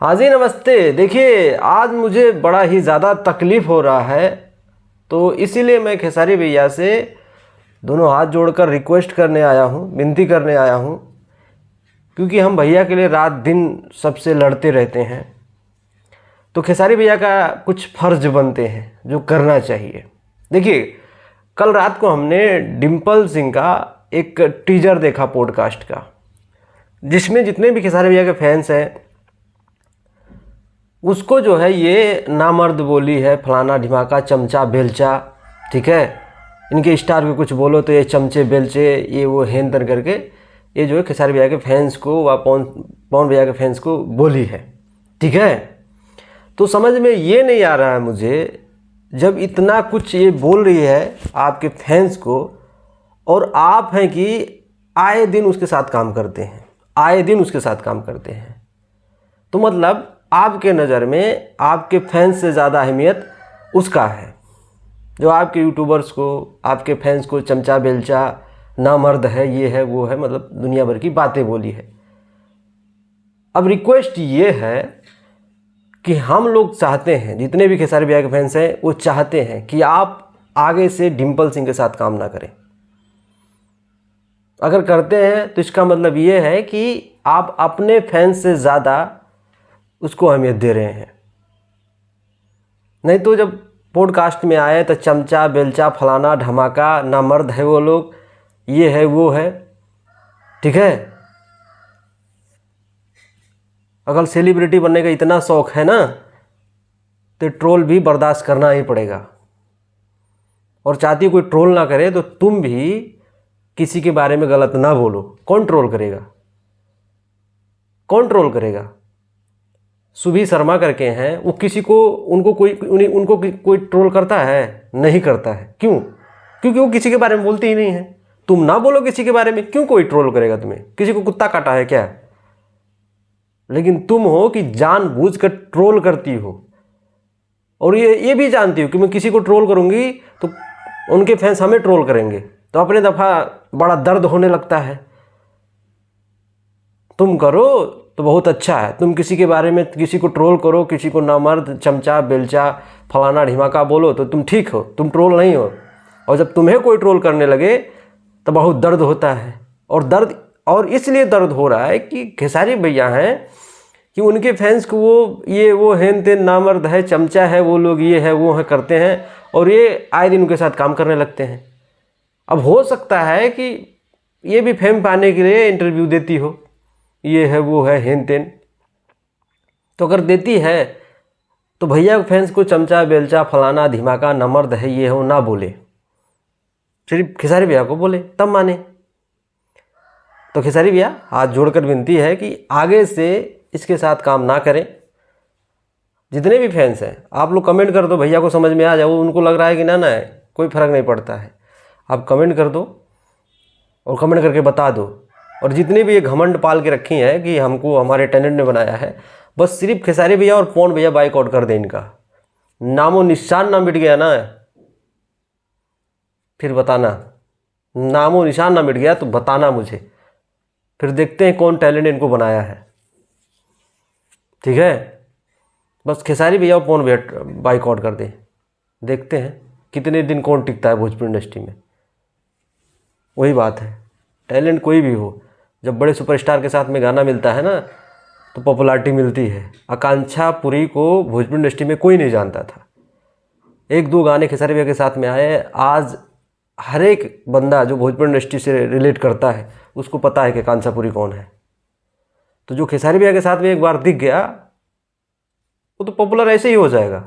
हाँ जी नमस्ते। देखिए आज मुझे बड़ा ही ज़्यादा तकलीफ़ हो रहा है, तो इसीलिए मैं खेसारी भैया से दोनों हाथ जोड़कर रिक्वेस्ट करने आया हूँ, विनती करने आया हूँ, क्योंकि हम भैया के लिए रात दिन सबसे लड़ते रहते हैं। तो खेसारी भैया का कुछ फ़र्ज बनते हैं जो करना चाहिए। देखिए कल रात को हमने डिम्पल सिंह का एक टीजर देखा पॉडकास्ट का, जिसमें जितने भी खेसारी भैया के फैंस हैं उसको जो है ये नामर्द बोली है, फलाना ढिमाका, चमचा बेलचा, ठीक है, इनके स्टार को कुछ बोलो तो ये चमचे बेलचे, ये वो हेन तेन करके ये जो है खेसारी भैया के फैंस को व पवन भैया के फैंस को बोली है, ठीक है। तो समझ में ये नहीं आ रहा है मुझे, जब इतना कुछ ये बोल रही है आपके फैंस को और आप हैं कि आए दिन उसके साथ काम करते हैं, आए दिन उसके साथ काम करते हैं, तो मतलब आपके नज़र में आपके फैंस से ज़्यादा अहमियत उसका है जो आपके यूट्यूबर्स को, आपके फैंस को चमचा बेलचा, नामर्द है, ये है वो है, मतलब दुनिया भर की बातें बोली है। अब रिक्वेस्ट ये है कि हम लोग चाहते हैं, जितने भी खेसारी भैया के फैंस हैं वो चाहते हैं कि आप आगे से डिम्पल सिंह के साथ काम ना करें। अगर करते हैं तो इसका मतलब ये है कि आप अपने फैंस से ज़्यादा उसको अहमियत दे रहे हैं। नहीं तो जब पॉडकास्ट में आए तो चमचा बेलचा, फलाना धमाका, नामर्द है वो लोग, ये है वो है, ठीक है। अगर सेलिब्रिटी बनने का इतना शौक है ना तो ट्रोल भी बर्दाश्त करना ही पड़ेगा। और चाहती कोई ट्रोल ना करे तो तुम भी किसी के बारे में गलत ना बोलो। कौन ट्रोल करेगा? कौन ट्रोल करेगा? सुभी शर्मा करके हैं, वो किसी को उनको कोई ट्रोल करता है? नहीं करता है। क्यों? क्योंकि वो किसी के बारे में बोलते ही नहीं है। तुम ना बोलो किसी के बारे में, क्यों कोई ट्रोल करेगा तुम्हें? किसी को कुत्ता काटा है क्या? लेकिन तुम हो कि जानबूझकर ट्रोल करती हो और ये भी जानती हो कि मैं किसी को ट्रोल करूंगी तो उनके फैंस हमें ट्रोल करेंगे, तो अपने दफ़ा बड़ा दर्द होने लगता है। तुम करो तो बहुत अच्छा है, तुम किसी के बारे में किसी को ट्रोल करो, किसी को नामर्द, चमचा बेलचा, फलाना ढिमाका बोलो तो तुम ठीक हो, तुम ट्रोल नहीं हो। और जब तुम्हें कोई ट्रोल करने लगे तो बहुत दर्द होता है। और इसलिए दर्द हो रहा है कि खेसारी भैया हैं कि उनके फैंस को वो हेन तेन, नामर्द है, चमचा है, वो लोग ये है वो है करते हैं और ये आए दिन उनके साथ काम करने लगते हैं। अब हो सकता है कि ये भी फेम पाने के लिए इंटरव्यू देती हो, ये है वो है हेन तेन, तो अगर देती है तो भैया के फैंस को चमचा बेलचा, फलाना धमाका, नामर्द है, ये हो ना बोले, सिर्फ खेसारी भैया को बोले, तब माने। तो खेसारी भैया हाथ जोड़कर विनती है कि आगे से इसके साथ काम ना करें। जितने भी फैंस हैं आप लोग कमेंट कर दो, भैया को समझ में आ जाओ, उनको लग रहा है कि ना है, कोई फ़र्क नहीं पड़ता है, आप कमेंट कर दो और कमेंट करके बता दो। और जितने भी ये घमंड पाल के रखी हैं कि हमको हमारे टैलेंट ने बनाया है, बस सिर्फ खेसारी भैया और पवन भैया बाइकआउट कर दें, इनका नामो निशान ना मिट गया ना फिर बताना, नामो निशान ना मिट गया तो बताना मुझे, फिर देखते हैं कौन टैलेंट इनको बनाया है, ठीक है। बस खेसारी भैया और पवन भैया बाइकआउट कर दें, देखते हैं कितने दिन कौन टिकता है भोजपुरी इंडस्ट्री में। वही बात है, टैलेंट कोई भी हो, जब बड़े सुपरस्टार के साथ में गाना मिलता है ना तो पॉपुलैरिटी मिलती है। आकांक्षा पुरी को भोजपुरी इंडस्ट्री में कोई नहीं जानता था, एक दो गाने खेसारी भैया के साथ में आए, आज हर एक बंदा जो भोजपुरी इंडस्ट्री से रिलेट करता है उसको पता है कि आकांक्षा पुरी कौन है। तो जो खेसारी भैया के साथ में एक बार दिख गया वो तो पॉपुलर ऐसे ही हो जाएगा।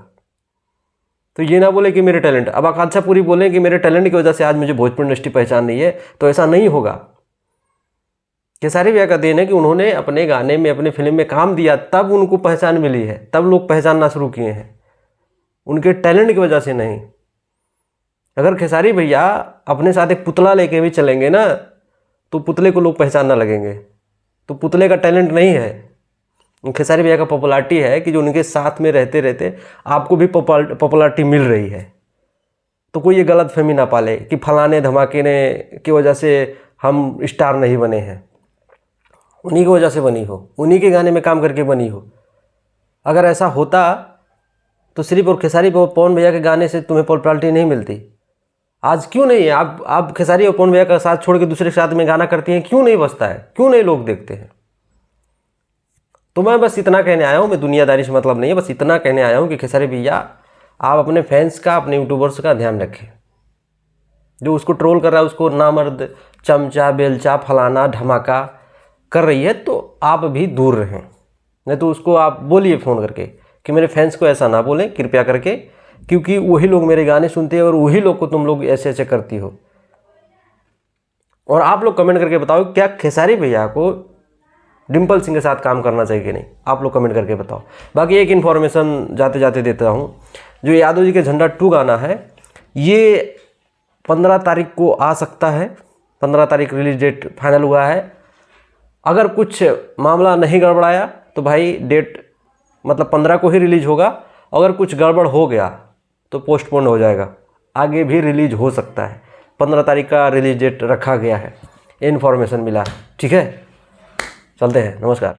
तो ये ना बोले कि मेरे टैलेंट, अब आकांक्षा पुरी बोले कि मेरे टैलेंट की वजह से आज मुझे भोजपुरी इंडस्ट्री पहचान नहीं है, तो ऐसा नहीं होगा। खेसारी भैया का देन है कि उन्होंने अपने गाने में, अपने फिल्म में काम दिया, तब उनको पहचान मिली है, तब लोग पहचानना शुरू किए हैं, उनके टैलेंट की वजह से नहीं। अगर खेसारी भैया अपने साथ एक पुतला लेके भी चलेंगे ना तो पुतले को लोग पहचानना लगेंगे, तो पुतले का टैलेंट नहीं है। खेसारी भैया का पॉपुलैरिटी है कि जो उनके साथ में रहते रहते आपको भी पॉपुलैरिटी मिल रही है। तो कोई ये गलत फहमी ना पाले कि फलाने धमाके ने की वजह से हम स्टार नहीं बने हैं, उन्हीं की वजह से बनी हो, उन्हीं के गाने में काम करके बनी हो। अगर ऐसा होता तो सिर्फ और खेसारी पवन भैया के गाने से तुम्हें पॉपुलैरिटी नहीं मिलती। आज क्यों नहीं है? आप खेसारी और पवन भैया का साथ छोड़ के दूसरे के साथ में गाना करती हैं, क्यों नहीं बजता है? क्यों नहीं लोग देखते हैं? तो मैं बस इतना कहने आया हूँ, मैं दुनियादारी से मतलब नहीं है, बस इतना कहने आया हूँ कि खेसारी भैया आप अपने फैंस का, अपने यूट्यूबर्स का ध्यान रखें। जो उसको ट्रोल कर रहा है, उसको नामर्द, चमचा, बेलचा, फलाना धमाका कर रही है, तो आप भी दूर रहें। नहीं तो उसको आप बोलिए फ़ोन करके कि मेरे फैंस को ऐसा ना बोलें कृपया करके, क्योंकि वही लोग मेरे गाने सुनते हैं और वही लोग को तुम लोग ऐसे ऐसे करती हो। और आप लोग कमेंट करके बताओ क्या खेसारी भैया को डिम्पल सिंह के साथ काम करना चाहिए कि नहीं? आप लोग कमेंट करके बताओ। बाकी एक इन्फॉर्मेशन जाते जाते देता हूँ, जो यादव जी के झंडा 2 गाना है, ये 15 तारीख को आ सकता है। 15 तारीख रिलीज डेट फाइनल हुआ है। अगर कुछ मामला नहीं गड़बड़ाया तो भाई डेट मतलब 15 को ही रिलीज होगा। अगर कुछ गड़बड़ हो गया तो पोस्टपोन हो जाएगा, आगे भी रिलीज हो सकता है। 15 तारीख का रिलीज डेट रखा गया है, इन्फॉर्मेशन मिला है। ठीक है, चलते हैं, नमस्कार।